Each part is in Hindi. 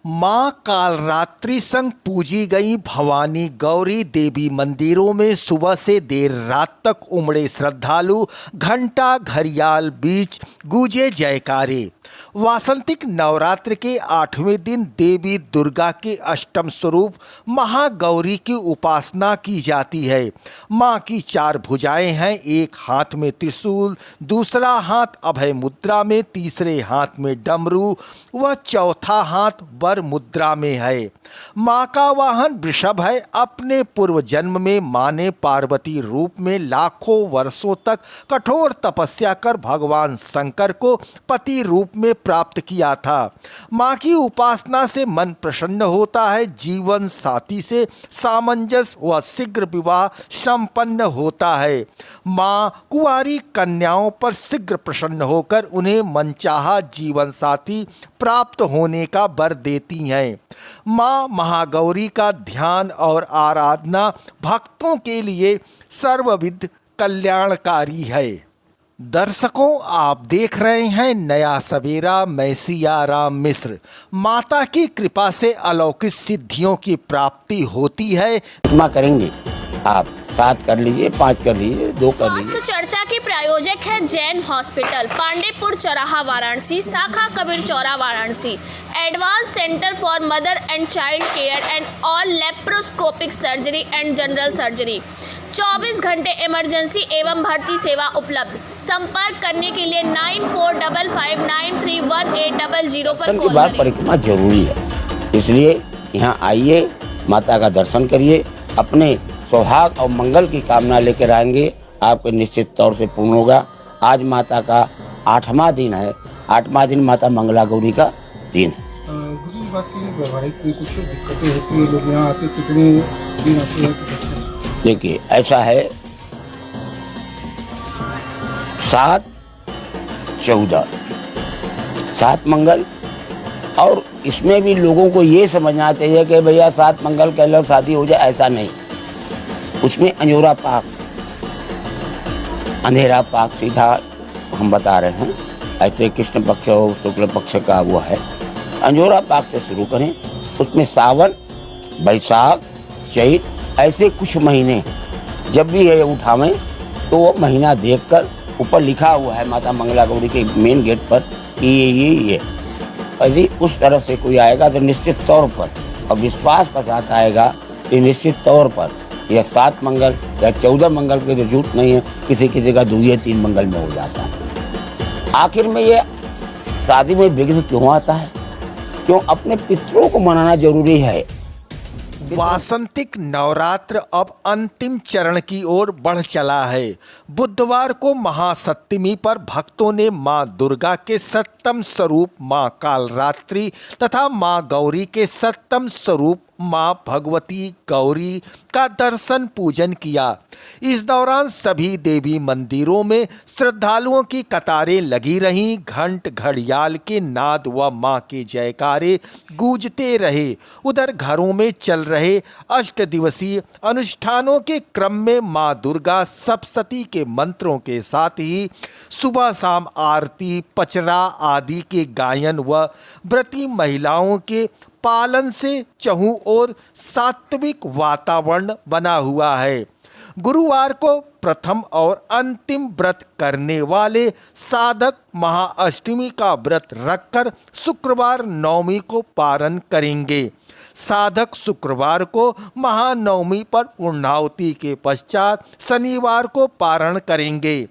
मां कालरात्रि संग पूजी गई भवानी गौरी देवी मंदिरों में सुबह से देर रात तक उमड़े श्रद्धालु, घंटा घड़ियाल बीच गूंजे जयकारे। वासंतिक नवरात्र के 8वें दिन देवी दुर्गा के अष्टम स्वरूप महागौरी की उपासना की जाती है। मां की 4 भुजाएं हैं, एक हाथ में त्रिशूल, दूसरा हाथ अभय मुद्रा में, तीसरे हाथ में डमरू व चौथा हाथ वर मुद्रा में है। मां का वाहन वृषभ है। अपने पूर्व जन्म में मां ने पार्वती रूप में लाखों वर्षों तक कठोर तपस्या कर भगवान शंकर को पति रूप में प्राप्त किया था। मां की उपासना से मन प्रसन्न होता है, जीवन साथी से सामंजस्य व शीघ्र विवाह संपन्न होता है। मां कुंवारी कन्याओं पर शीघ्र प्रसन्न होकर उन्हें मनचाहा जीवन साथी प्राप्त होने का वर देती हैं। मां महागौरी का ध्यान और आराधना भक्तों के लिए सर्वविध कल्याणकारी है। दर्शकों, आप देख रहे हैं नया सवेरा। मैं सियाराम मिश्र। माता की कृपा से अलौकिक सिद्धियों की प्राप्ति होती है। मां करेंगे, आप 7 कर लीजिए, 5 कर लीजिए, 2 कर लीजिए। स्वास्थ्य चर्चा के प्रायोजक है जैन हॉस्पिटल, पांडेपुर चौराहा वाराणसी, शाखा Kabir Chaura Varanasi. Advance centre for mother and child care and all laparoscopic surgery and general surgery. 24 घंटे इमरजेंसी एवं भर्ती सेवा उपलब्ध। संपर्क करने के लिए 9455931800 पर कॉल करें। परिक्रमा जरूरी है, इसलिए यहाँ आइए, माता का दर्शन करिए, अपने सौभाग्य और मंगल की कामना लेकर आएंगे, आपके निश्चित तौर से पूर्ण होगा। आज माता का 8वां दिन है। 8वां दिन माता मंगला गौरी का दिन है। व्यवहारिक कुछ दिक्कतें होती है, लोग यहाँ आते कितने दिन आते हैं? देखिए, ऐसा है 7, 14, 7 मंगल, और इसमें भी लोगों को ये समझना चाहिए कि भैया 7 मंगल के अलग शादी हो जाए, ऐसा नहीं। उसमें अंजोरा पाक, अंधेरा पाक सीधा हम बता रहे हैं, ऐसे कृष्ण पक्ष और शुक्ल पक्ष का वो है। अंजोरा पाक से शुरू करें, उसमें सावन, बैसाख, चैत, ऐसे कुछ महीने जब भी ये उठावें तो वो महीना देखकर, ऊपर लिखा हुआ है माता मंगला गौरी के मेन गेट पर कि ये यदि उस तरह से कोई आएगा तो निश्चित तौर पर, और विश्वास के साथ आएगा कि निश्चित तौर पर यह 7 मंगल या 14 मंगल की जरूरत नहीं है, किसी किसी का 2 या 3 मंगल में हो जाता है। आखिर में ये शादी में विघ्न क्यों आता है? क्यों? अपने पितरों को मनाना जरूरी है। वासंतिक नवरात्र अब अंतिम चरण की ओर बढ़ चला है। बुधवार को महासप्तमी पर भक्तों ने मां दुर्गा के 7वें स्वरूप मां कालरात्रि तथा मां गौरी के 7वें स्वरूप मां भगवती गौरी का दर्शन पूजन किया। इस दौरान सभी देवी मंदिरों में श्रद्धालुओं की कतारें लगी रहीं। घंट घड़ियाल के नाद व मां के जयकारे गूंजते रहे। उधर घरों में चल रहे 8 दिवसीय अनुष्ठानों के क्रम में मां दुर्गा सप्तशती के मंत्रों के साथ ही सुबह शाम आरती, पचरा आदि के गायन व व्रती महिलाओं के पालन से चहुं ओर सात्विक वातावरण बना हुआ है। गुरुवार को प्रथम और अंतिम व्रत करने वाले साधक महाअष्टमी का व्रत रखकर शुक्रवार नवमी को पारण करेंगे। साधक शुक्रवार को महानवमी पर पूर्णाहुति के पश्चात शनिवार को पारण करेंगे।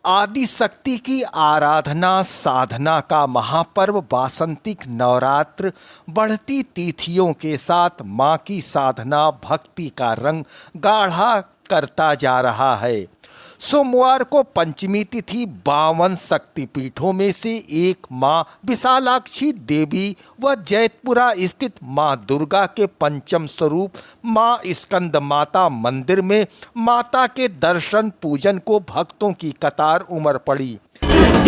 आदि शक्ति की आराधना साधना का महापर्व वासंतिक नवरात्र बढ़ती तिथियों के साथ मां की साधना भक्ति का रंग गाढ़ा करता जा रहा है। सोमवार को पंचमी तिथि 52 शक्तिपीठों में से एक मां विशालाक्षी देवी व जैतपुरा स्थित मां दुर्गा के पंचम स्वरूप मां स्कंद माता मंदिर में माता के दर्शन पूजन को भक्तों की कतार उमड़ पड़ी।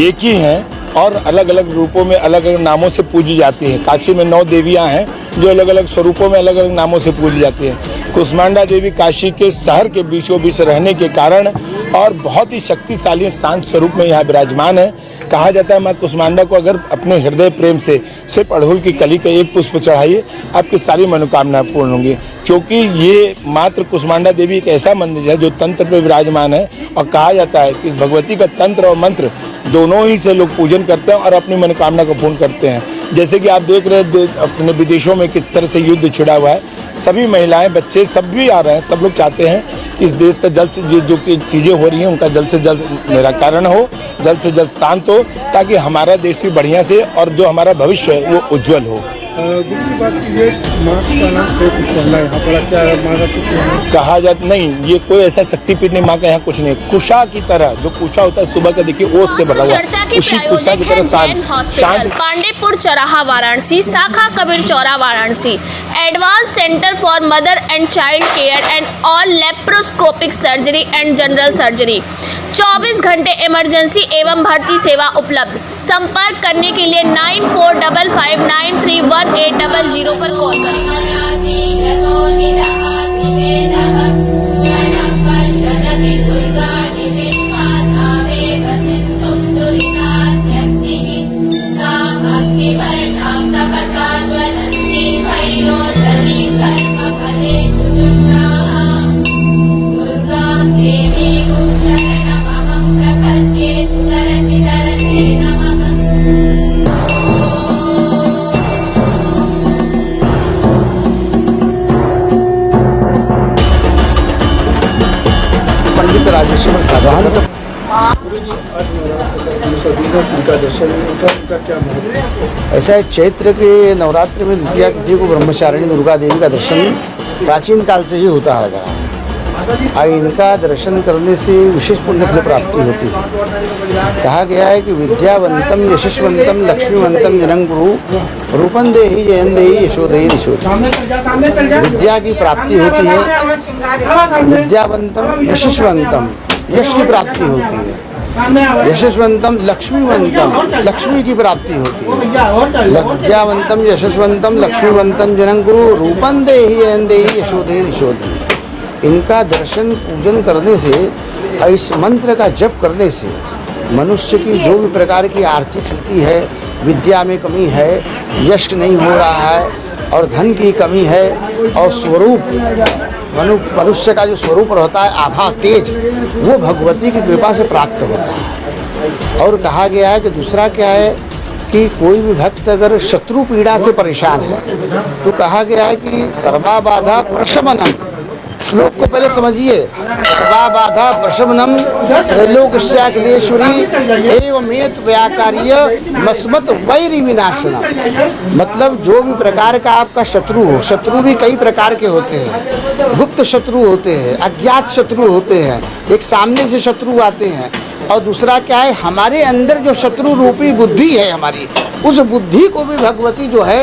एक ही हैं और अलग अलग रूपों में अलग अलग नामों से पूजी जाती हैं। काशी में 9 देवियां हैं जो अलग अलग स्वरूपों में अलग अलग नामों से पूजी जाती हैं। कुष्मांडा देवी काशी के शहर के बीचों बीच रहने के कारण और बहुत ही शक्तिशाली शांत स्वरूप में यहाँ विराजमान है। कहा जाता है माँ कुष्मांडा को अगर अपने हृदय प्रेम से सिर्फ अड़हुल की कली का एक पुष्प चढ़ाइए, आपकी सारी मनोकामनाएं पूर्ण होंगी। क्योंकि ये मात्र कुष्मांडा देवी एक ऐसा मंदिर है जो तंत्र पे विराजमान है और कहा जाता है कि भगवती का तंत्र और मंत्र दोनों ही से लोग पूजन करते हैं और अपनी मनोकामना को पूर्ण करते हैं। जैसे कि आप देख रहे हैं अपने विदेशों में किस तरह से युद्ध छिड़ा हुआ है, सभी महिलाएं बच्चे सब भी आ रहे हैं। सब लोग चाहते हैं कि इस देश का जल्द से जो कि चीज़ें हो रही हैं उनका जल्द से जल्द निराकरण हो, जल्द से जल्द शांत हो, ताकि हमारा देश भी बढ़िया से और जो हमारा भविष्य है वो उज्जवल हो। दूसरी बात ये माँ का नाम कुछ चल रहा है यहाँ पर, क्या माँ का कुछ कहा जाता नहीं, ये कोई ऐसा शक्तिपीठ नहीं, माँ का यहाँ कुछ नहीं। कुशा की तरह जो कुशा होता है सुबह का, देखिए ओस से बना हुआ, उसी कुशा की तरह शांत। पांडेपुर चौराहा वाराणसी, शाखा Kabir Chaura Varanasi. Advance centre for mother and child care and all laparoscopic surgery and general surgery. 24 घंटे इमरजेंसी एवं भर्ती सेवा उपलब्ध। संपर्क करने के लिए 9455931800 पर कॉल पंडित राजेश्वर साधवान उनका दर्शन, उनका क्या महत्व? ऐसा है, चैत्र के नवरात्र में द्वितीया तिथि को ब्रह्मचारिणी दुर्गा देवी का दर्शन प्राचीन काल से ही होता आ रहा है। इनका दर्शन करने से विशेष पुण्य फल प्राप्ति होती है। कहा गया है कि विद्यावंतम यशस्वंतम लक्ष्मीवंतम जनं गुरु रूपं देहि जयं देहि यशोदेहि यशोदेहि। विद्या की प्राप्ति होती है, विद्यावंतम यशस्वंतम यश की प्राप्ति होती है, यशस्वंतम लक्ष्मीवंतम लक्ष्मी की प्राप्ति होती है। विद्यावंतम यशस्वंतम लक्ष्मीवंतम जनं गुरु रूपं देहि जयं देहि यशोदेहि यशोदेहि। इनका दर्शन पूजन करने से, इस मंत्र का जप करने से मनुष्य की जो भी प्रकार की आर्थिक स्थिति है, विद्या में कमी है, यश नहीं हो रहा है और धन की कमी है और स्वरूप मनुष्य का जो स्वरूप रहता है आभा तेज, वो भगवती की कृपा से प्राप्त होता है। और कहा गया है कि दूसरा क्या है कि कोई भी भक्त अगर शत्रु पीड़ा से परेशान है तो कहा गया है कि सर्वा बाधा प्रशमनम। श्लोक को पहले समझिए, सर्वा बाधा प्रशमनम त्रैलोक्याखिलेश्वरी एवमेत व्याकार्य मस्मत वैरी विनाशनम। मतलब जो भी प्रकार का आपका शत्रु हो, शत्रु भी कई प्रकार के होते हैं, गुप्त शत्रु होते हैं, अज्ञात शत्रु होते हैं, एक सामने से शत्रु आते हैं, और दूसरा क्या है, हमारे अंदर जो शत्रु रूपी बुद्धि है हमारी, उस बुद्धि को भी भगवती जो है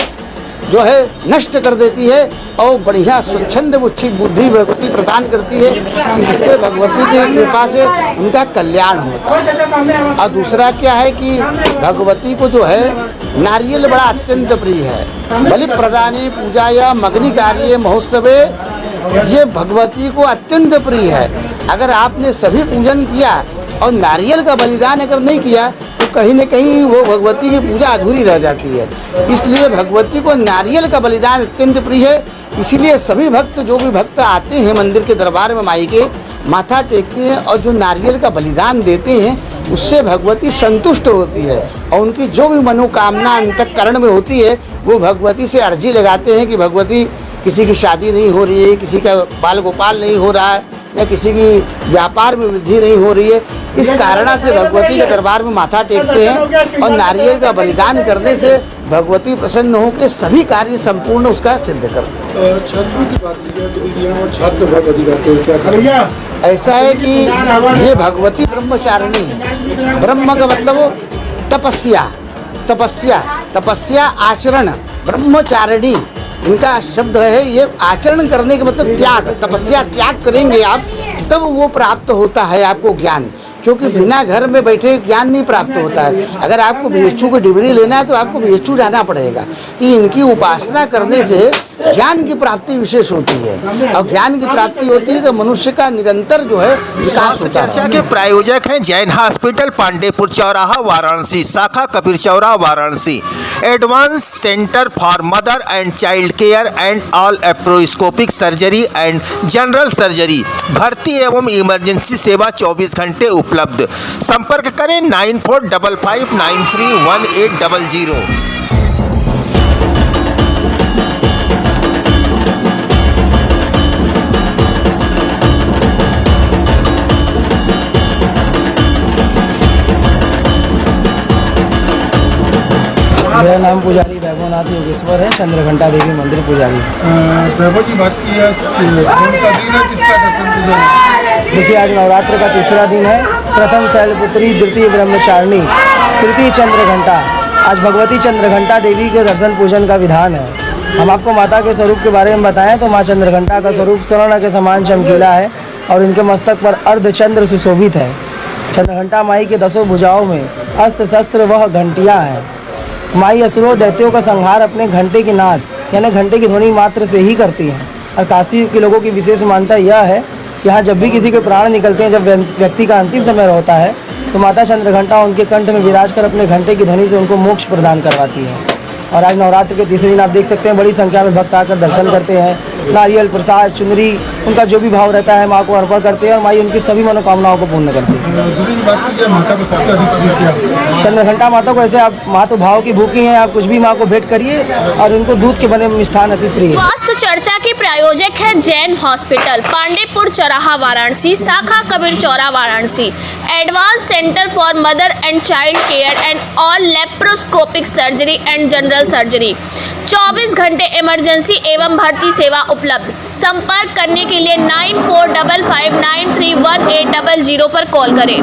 नष्ट कर देती है और बढ़िया स्वच्छंद बुद्धि भगवती प्रदान करती है, जिससे भगवती की कृपा से उनका कल्याण होता है। और दूसरा क्या है कि भगवती को जो है नारियल बड़ा अत्यंत प्रिय है। बलि प्रदाने पूजा या मग्नि कार्य महोत्सवे, ये भगवती को अत्यंत प्रिय है। अगर आपने सभी पूजन किया और नारियल का बलिदान अगर नहीं किया तो कहीं न कहीं वो भगवती की पूजा अधूरी रह जाती है। इसलिए भगवती को नारियल का बलिदान अत्यंत प्रिय है। इसीलिए सभी भक्त, जो भी भक्त आते हैं मंदिर के दरबार में माई के, माथा टेकते हैं और जो नारियल का बलिदान देते हैं, उससे भगवती संतुष्ट होती है और उनकी जो भी मनोकामना अंतःकरण में होती है वो भगवती से अर्जी लगाते हैं कि भगवती, किसी की शादी नहीं हो रही है, किसी का बाल गोपाल नहीं हो रहा है, या किसी की व्यापार में वृद्धि नहीं हो रही है, इस कारण से भगवती के दरबार में माथा टेकते हैं और नारियल का बलिदान करने से भगवती प्रसन्न होकर सभी कार्य संपूर्ण उसका सिद्ध करते हैं। छात्रों की बात की जाए तो यहाँ छात्र बहुत अधिक आते हैं, क्या करें? ऐसा है कि ये भगवती ब्रह्मचारिणी है। ब्रह्म का मतलब वो तपस्या, तपस्या, तपस्या आचरण, ब्रह्मचारिणी इनका शब्द है। ये आचरण करने का मतलब त्याग, तपस्या त्याग करेंगे आप तब वो प्राप्त होता है आपको ज्ञान, क्योंकि बिना घर में बैठे ज्ञान नहीं प्राप्त होता है। अगर आपको बीएचयू की डिग्री लेना है तो आपको बीएचयू जाना पड़ेगा। कि इनकी उपासना करने से ज्ञान की प्राप्ति विशेष होती है, और ज्ञान की प्राप्ति होती है तो मनुष्य का निरंतर जो है विकास स्वास्थ्य होता चर्चा है। के प्रायोजक हैं जैन हॉस्पिटल पांडेपुर चौराहा वाराणसी, शाखा कबीर चौराहा Varanasi, advance centre for mother and child care and all laparoscopic surgery and general surgery. भर्ती एवं इमरजेंसी सेवा 24 घंटे उपलब्ध। संपर्क करें 9455931800। मेरा नाम पुजारी वैभवनाथ योगेश्वर है, चंद्रघंटा देवी मंदिर पुजारी। वैभव जी बात की है, कौन सा दिन है, किसका दर्शन पूजन है? देखिए, आज नवरात्र का तीसरा दिन है। प्रथम शैलपुत्री, द्वितीय ब्रह्मचारिणी, तृतीय चंद्रघंटा। आज भगवती चंद्रघंटा देवी के दर्शन पूजन का विधान है। हम आपको माता के स्वरूप के बारे में बताएं तो माँ चंद्रघंटा का स्वरूप स्वर्ण के समान चमकीला है और इनके मस्तक पर अर्धचंद्र सुशोभित है। चंद्रघंटा माई के 10 भुजाओं में अस्त्र शस्त्र वह घंटियाँ हैं। माई असुरों दैत्यों का संहार अपने घंटे की नाद यानी घंटे की ध्वनि मात्र से ही करती हैं। और काशी के लोगों की विशेष मान्यता यह है कि यहाँ जब भी किसी के प्राण निकलते हैं, जब व्यक्ति का अंतिम समय होता है, तो माता चंद्रघंटा उनके कंठ में विराज कर अपने घंटे की ध्वनि से उनको मोक्ष प्रदान करवाती है। और आज नवरात्र के तीसरे दिन आप देख सकते हैं बड़ी संख्या में भक्त आकर दर्शन करते हैं। नारियल, प्रसाद, चुनरी, उनका जो भी भाव रहता है माँ को अर्पण करते हैं और माई उनकी सभी मनोकामनाओं को पूर्ण करती है। दूसरी बात की जाए, माता को सबसे अधिक क्या? चंद्रघंटा माता को ऐसे आप माँ तो भाव की भूखी हैं, आप कुछ भी माँ को भेंट करिए और उनको दूध के बने मिष्ठान अति प्रिय है। स्वास्थ्य चर्चा के प्रायोजक है जैन हॉस्पिटल पांडेपुर चौराहा वाराणसी, शाखा कबीर चौराहा Varanasi, advance centre for mother and child care and all laparoscopic surgery and general surgery. 24 घंटे इमरजेंसी एवं भर्ती सेवा उपलब्ध। संपर्क करने के लिए 9455931800 पर कॉल करें।